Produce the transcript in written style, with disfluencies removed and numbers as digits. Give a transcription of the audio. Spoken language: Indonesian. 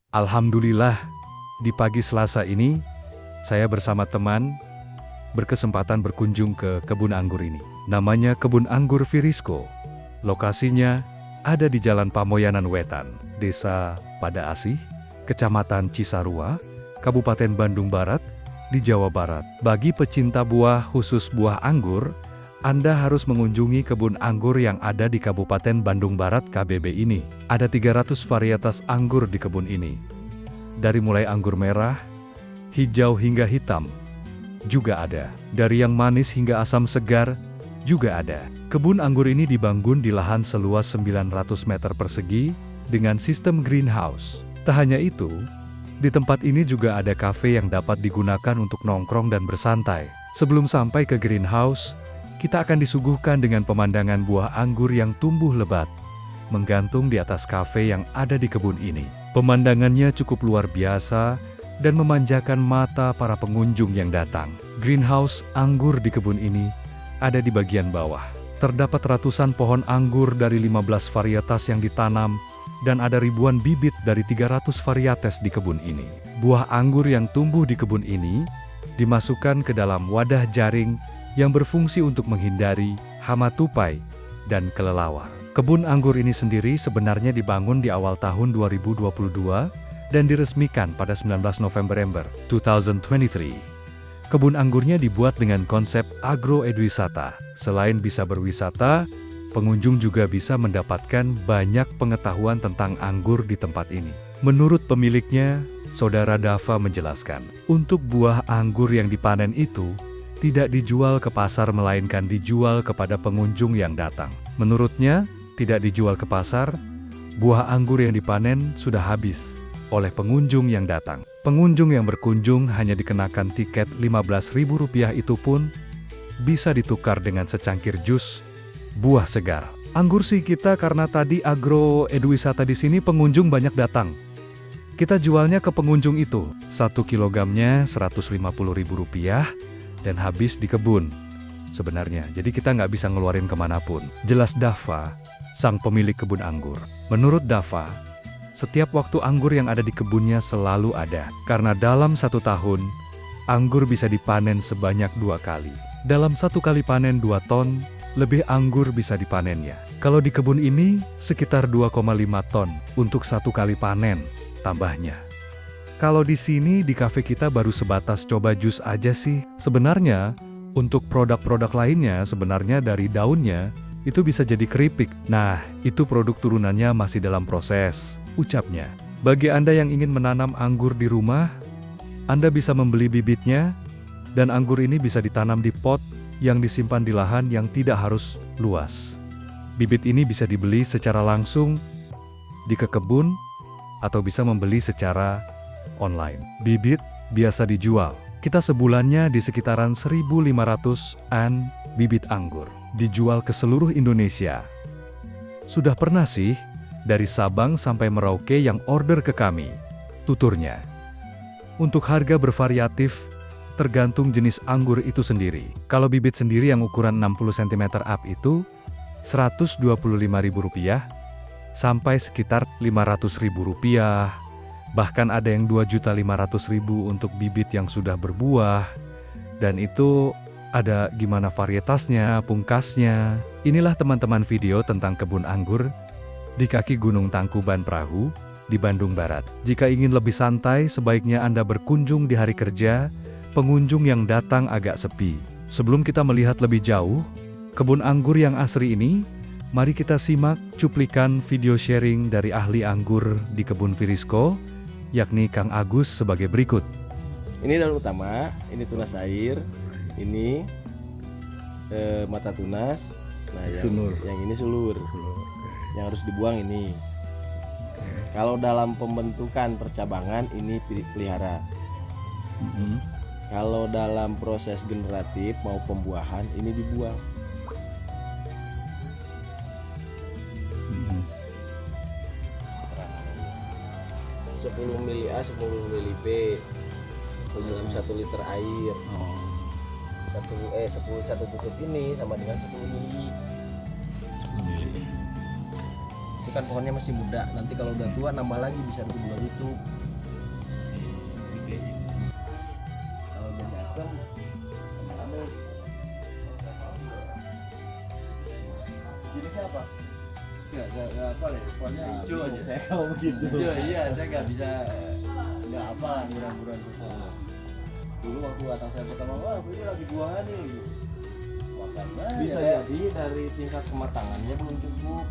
Alhamdulillah, di pagi Selasa ini, saya bersama teman berkesempatan berkunjung ke kebun anggur ini. Namanya Kebun Anggur Virisco. Lokasinya ada di Jalan Pamoyanan Wetan, Desa Pada Asih, Kecamatan Cisarua, Kabupaten Bandung Barat, di Jawa Barat. Bagi pecinta buah khusus buah anggur, Anda harus mengunjungi kebun anggur yang ada di Kabupaten Bandung Barat KBB ini. Ada 300 varietas anggur di kebun ini. Dari mulai anggur merah, hijau hingga hitam, juga ada. Dari yang manis hingga asam segar, juga ada. Kebun anggur ini dibangun di lahan seluas 900 meter persegi dengan sistem greenhouse. Tak hanya itu, di tempat ini juga ada kafe yang dapat digunakan untuk nongkrong dan bersantai. Sebelum sampai ke greenhouse, kita akan disuguhkan dengan pemandangan buah anggur yang tumbuh lebat, menggantung di atas kafe yang ada di kebun ini. Pemandangannya cukup luar biasa dan memanjakan mata para pengunjung yang datang. Greenhouse anggur di kebun ini ada di bagian bawah. Terdapat ratusan pohon anggur dari 15 varietas yang ditanam, dan ada ribuan bibit dari 300 varietas di kebun ini. Buah anggur yang tumbuh di kebun ini dimasukkan ke dalam wadah jaring yang berfungsi untuk menghindari hama tupai dan kelelawar. Kebun anggur ini sendiri sebenarnya dibangun di awal tahun 2022 dan diresmikan pada 19 November 2023. Kebun anggurnya dibuat dengan konsep agroedwisata. Selain bisa berwisata, pengunjung juga bisa mendapatkan banyak pengetahuan tentang anggur di tempat ini. Menurut pemiliknya, Saudara Dava menjelaskan, untuk buah anggur yang dipanen itu tidak dijual ke pasar melainkan dijual kepada pengunjung yang datang. Menurutnya, tidak dijual ke pasar, buah anggur yang dipanen sudah habis oleh pengunjung yang datang. Pengunjung yang berkunjung hanya dikenakan tiket Rp15.000, itu pun bisa ditukar dengan secangkir jus buah segar. Anggur sih kita karena tadi agroedwisata di sini pengunjung banyak datang. Kita jualnya ke pengunjung itu, 1 kilogramnya Rp150.000 dan habis di kebun. Sebenarnya, jadi kita nggak bisa ngeluarin kemanapun. Jelas Dava, sang pemilik kebun anggur. Menurut Dava, setiap waktu anggur yang ada di kebunnya selalu ada. Karena dalam 1 tahun, anggur bisa dipanen sebanyak 2 kali. Dalam 1 kali panen 2 ton, lebih anggur bisa dipanennya. Kalau di kebun ini, sekitar 2,5 ton untuk 1 kali panen, tambahnya. Kalau di sini di kafe kita baru sebatas coba jus aja sih. Sebenarnya, untuk produk-produk lainnya sebenarnya dari daunnya, itu bisa jadi keripik. Nah, itu produk turunannya masih dalam proses, ucapnya. Bagi Anda yang ingin menanam anggur di rumah, Anda bisa membeli bibitnya, dan anggur ini bisa ditanam di pot yang disimpan di lahan yang tidak harus luas. Bibit ini bisa dibeli secara langsung di kebun, atau bisa membeli secara online. Bibit biasa dijual. Kita sebulannya di sekitaran 1.500-an bibit anggur. Dijual ke seluruh Indonesia. Sudah pernah sih, dari Sabang sampai Merauke yang order ke kami, tuturnya. Untuk harga bervariatif, tergantung jenis anggur itu sendiri. Kalau bibit sendiri yang ukuran 60 cm up itu, Rp125.000, sampai sekitar Rp500.000. Bahkan ada yang Rp2.500.000 untuk bibit yang sudah berbuah. Dan itu ada gimana varietasnya, pungkasnya. Inilah teman-teman video tentang kebun anggur di kaki Gunung Tangkuban Perahu di Bandung Barat. Jika ingin lebih santai, sebaiknya Anda berkunjung di hari kerja, pengunjung yang datang agak sepi. Sebelum kita melihat lebih jauh kebun anggur yang asri ini, mari kita simak cuplikan video sharing dari ahli anggur di Kebun Virisco, yakni Kang Agus sebagai berikut. Ini daun utama, ini tunas air, ini mata tunas, nah yang ini sulur, yang harus dibuang ini. Kalau dalam pembentukan percabangan ini pelihara. Kalau dalam proses generatif mau pembuahan ini dibuang. 10 mili A, 10 mili B dalam 1 liter air. Satu tutup ini sama dengan 10 mili. Itu kan pohonnya masih muda, nanti kalau udah tua nambah lagi bisa 2 tutup. responnya Lucu aja saya kalau begitu. iya saya nggak bisa nggak apa nih buruan dulu waktu datang saya pertama wah ini lagi buahan nih makannya Bisa ya, jadi dari tingkat kematangannya belum cukup.